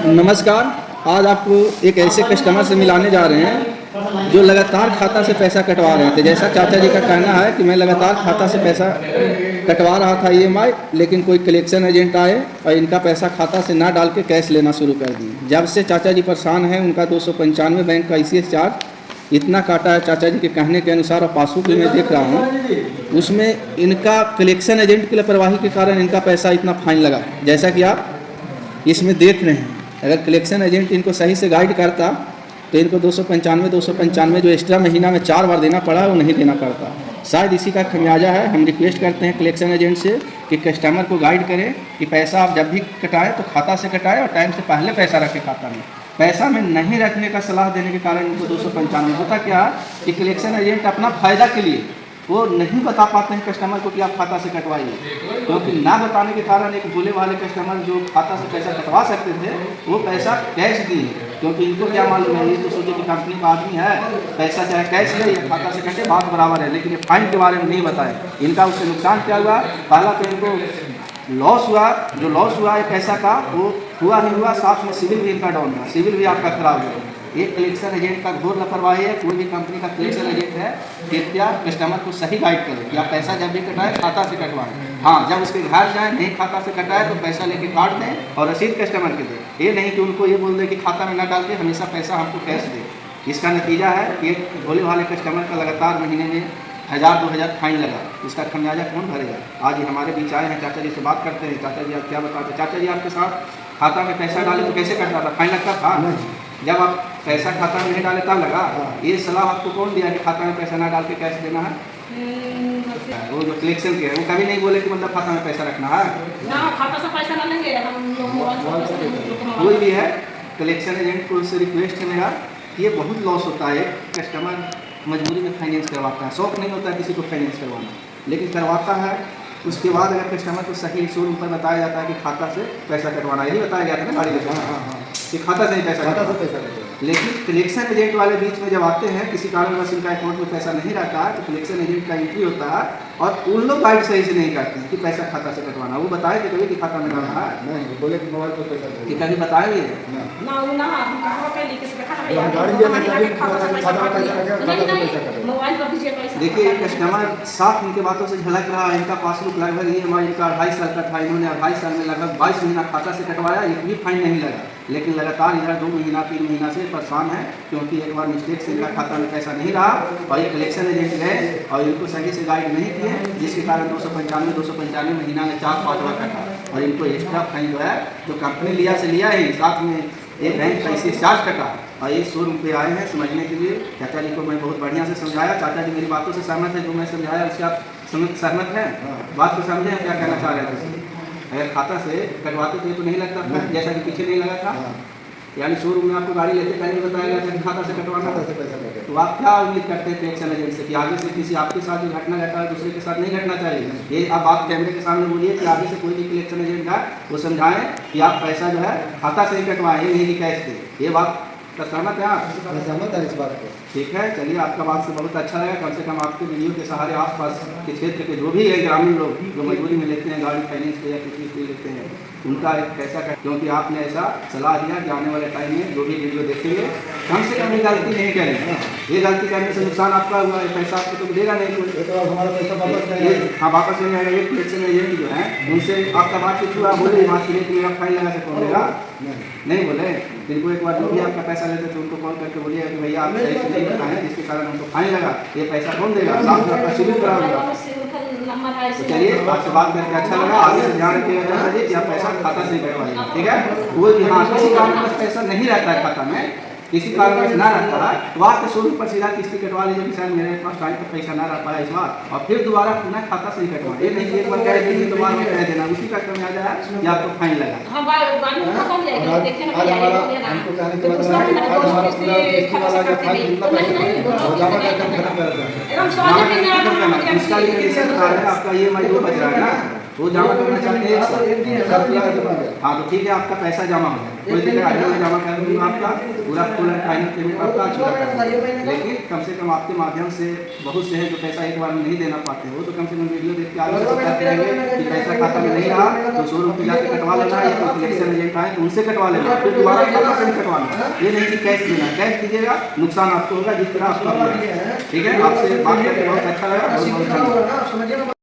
नमस्कार। आज आपको एक ऐसे कस्टमर से मिलाने जा रहे हैं जो लगातार खाता से पैसा कटवा रहे थे। जैसा चाचा जी का कहना है कि मैं लगातार खाता से पैसा कटवा रहा था ईएमआई, लेकिन कोई कलेक्शन एजेंट आए और इनका पैसा खाता से ना डाल के कैश लेना शुरू कर दिए। जब से चाचा जी परेशान हैं, उनका 295 बैंक का ICS चार्ज इतना काटा है चाचा जी के कहने के अनुसार, और पासबुक भी मैं देख रहा हूँ उसमें इनका कलेक्शन एजेंट की लापरवाही के कारण इनका पैसा इतना फाइन लगा। जैसा कि आप इसमें देख रहे हैं, अगर कलेक्शन एजेंट इनको सही से गाइड करता तो इनको 295 जो एक्स्ट्रा महीना में 4 बार देना पड़ा वो नहीं देना पड़ता। शायद इसी का खमियाजा है। हम रिक्वेस्ट करते हैं कलेक्शन एजेंट से कि कस्टमर को गाइड करें कि पैसा आप जब भी कटाएं तो खाता से कटाएं और टाइम से पहले पैसा रखें खाता में। पैसा में नहीं रखने का सलाह देने के कारण इनको 295 होता क्या कि कलेक्शन एजेंट अपना फ़ायदा के लिए वो नहीं बता पाते हैं कस्टमर को कि आप खाता से कटवाइए, क्योंकि ना बताने के कारण एक भोले वाले कस्टमर जो खाता से पैसा कटवा सकते थे वो पैसा कैश दिए, क्योंकि इनको क्या मालूम है, ये तो सोचे कि कंपनी का आदमी है, पैसा चाहे कैश ले या खाता से कटे बात बराबर है। लेकिन ये फाइन के बारे में नहीं बताए। इनका उससे नुकसान क्या हुआ, पहला तो इनको लॉस हुआ। जो लॉस हुआ है पैसा का वो हुआ नहीं हुआ, साथ में सिविल भी इनका डाउन हुआ, सिविल भी आपका खराब हुआ। एक कलेक्शन एजेंट का घोर लापरवाही है। कोई भी कंपनी का कलेक्शन एजेंट है, कृपया कस्टमर को सही गाइड करें कि आप पैसा जब भी कटाएं खाता से कटवाएं। हाँ, जब उसके घर जाएं नहीं खाता से कटाएं तो पैसा लेके काट दें और रसीद कस्टमर के दें। ये नहीं कि उनको ये बोल दें कि खाता में ना डाल के हमेशा पैसा हमको कैश दें। इसका नतीजा है कि एक भोले वाले कस्टमर का लगातार महीने में 1000-2000 फाइन लगा। इसका खमियाजा कौन भरेगा। आज ये हमारे बीच आए हैं, चाचा जी से बात करते हैं। चाचा जी आप क्या बताते। चाचा जी आपके साथ खाता में पैसा डाले तो कैसे कटता था, फाइन लगता था? जब आप पैसा खाता में नहीं डाले तब लगा। ये सलाह आपको कौन दिया कि खाता में पैसा ना डाल के कैश देना है? वो जो कलेक्शन के है वो कभी नहीं बोले कि मतलब खाता में पैसा रखना है ना, खाता से पैसा ना लेंगे हम। कोई भी है कलेक्शन एजेंट को उससे रिक्वेस्ट है मेरा कि ये बहुत लॉस होता है। कस्टमर मजबूरी में फाइनेंस करवाता है, शौक नहीं होता है किसी को फाइनेंस करवाना, लेकिन करवाता है। उसके बाद अगर कस्टमर को सही शोरूम पर बताया जाता है कि खाता से पैसा कटवाना, यही बताया गया था ना गाड़ी के कि खाता से ही पैसा लेकिन कलेक्शन एजेंट वाले बीच में जब आते हैं, किसी कारणवश इनका अकाउंट में पैसा नहीं रहता है तो कलेक्शन एजेंट का एंट्री होता है और उन लोग गाइड सही से नहीं करते हैं कि पैसा खाता से कटवाना। वो बताए कि कभी कि खाता में डालना है, नहीं बोले कि मोबाइल पर पैसा कि कभी बताएंगे देखिए कस्टमर साफ इनके बातों से झलक रहा है। इनका पासबुक लगभग EMI इनका 2.5 साल का था। इन्होंने 2.5 साल में लगभग 22 महीना खाता से कटवाया, एक भी फाइन नहीं लगा। लेकिन लगातार इधर 2 महीना 3 महीना से परेशान है, क्योंकि एक बार मिस्टेक से इनका खाता में पैसा नहीं रहा और ये कलेक्शन एजेंट गए और इनको सही से गाइड नहीं किए, जिसके कारण 295 महीना में 4-5 बार कटा और इनको एक्स्ट्रा फाइन जो है जो कंपनी लिया से लिया ही, साथ में एक बैंक का ICS चार्ज कटा। और ये शोरूम पे आए हैं समझने के लिए। चाचा जी को मैं बहुत बढ़िया से समझाया, चाचा जी मेरी बातों से सहमत है। जो मैं समझाया उससे आप सहमत हैं? बात को समझे हैं क्या कहना चाह रहे थे? अगर खाता से कटवाते थे तो नहीं लगता था, जैसा कि पीछे नहीं लगा था। यानी शोरूम में आपको गाड़ी लेते पहले बताया गया था कि खाता से कटवाना है। तो आप क्या उम्मीद करते हैं कलेक्शन एजेंट से कि आगे से किसी आपके साथ जो घटना घटा है दूसरे के साथ नहीं घटना चाहिए? ये आप कैमरे के सामने बोलिए कि आगे से कोई भी कलेक्शन एजेंट है वो समझाएं कि आप पैसा जो है खाता से ही कटवाएं, नहीं कि कैश दें। ये बात का सहमत है आप? सहमत है इस बात को। ठीक है, चलिए आपका बात से बहुत अच्छा लगा। कम से कम आपके वीडियो के सहारे आसपास के क्षेत्र के जो भी है ग्रामीण लोग जो मजबूरी में लेते हैं गाड़ी फाइनेंस पे या किसी पे लेते हैं, उनका एक पैसा क्योंकि आपने ऐसा सलाह दिया कि आने वाले टाइम में जो भी वीडियो देखेंगे कम से कम ये गलती नहीं करें। ये गलती करने से नुकसान आपका हुआ है, पैसा आपको तो देगा नहीं कोई। तो हमारा पैसा वापस नहीं आएगा। हाँ, वापस नहीं आएगा। एक कलेक्शन एजेंट जो है उनसे आपका बातचीत हुआ, बोले बात करिए कि मेरा फाइन लगा से कौन देगा? नहीं बोले। जिनको एक बार जो भी आपका पैसा लेते थे उनको कॉल करके बोलिए कि भैया आप सही से नहीं बताएं जिसके कारण हमको फाइन लगा, ये पैसा कौन देगा? साथ में आपका सिविल खराब होगा। चलिए आपसे बात करके अच्छा लगा। आगे से ध्यान रखिएगा कि आप पैसा खाता से ही कटवाइए, ठीक है? वो भी हाँ, किसी कारण पैसा नहीं रहता है खाता में, किसी कारण ना रहता है तो आपके शोरूम पर सीधा किस्ती कटवा लीजिए कि सर मेरे पास टाइम पर पैसा ना रह पाया इस बार, और फिर दोबारा पुनः खाता से ही कटवा। ये नहीं कि एक बार कह दीजिए दोबारा में कह देना, उसी का कम आ जाए या आपको फाइन लगा। इसका लिए आपका EMI 2 बच रहा है ना। वो जमा करना चाहते हैं हाँ तो ठीक है, आपका पैसा जमा हो जाए, कोई दिक्कत आगे में जमा कर दूँगा, आपका पूरा फाइनल पेमेंट आपका अच्छा कर दूँगा। लेकिन कम से कम आपके माध्यम से बहुत से हैं जो पैसा एक बार में नहीं देना पाते हो, तो कम से कम वीडियो देख के आगे से कहते रहेंगे कि पैसा खाता में नहीं रहा तो शोरूम पे जाकर कटवा लेना, या कोई कलेक्शन एजेंट आए तो उनसे कटवा लेना, फिर दोबारा खाता से नहीं कटवाना। ये नहीं कि कैश देना, कैश दीजिएगा नुकसान आपको होगा जिस तरह आपका। ठीक है, आपसे बात करके बहुत अच्छा लगा, बहुत बहुत धन्यवाद।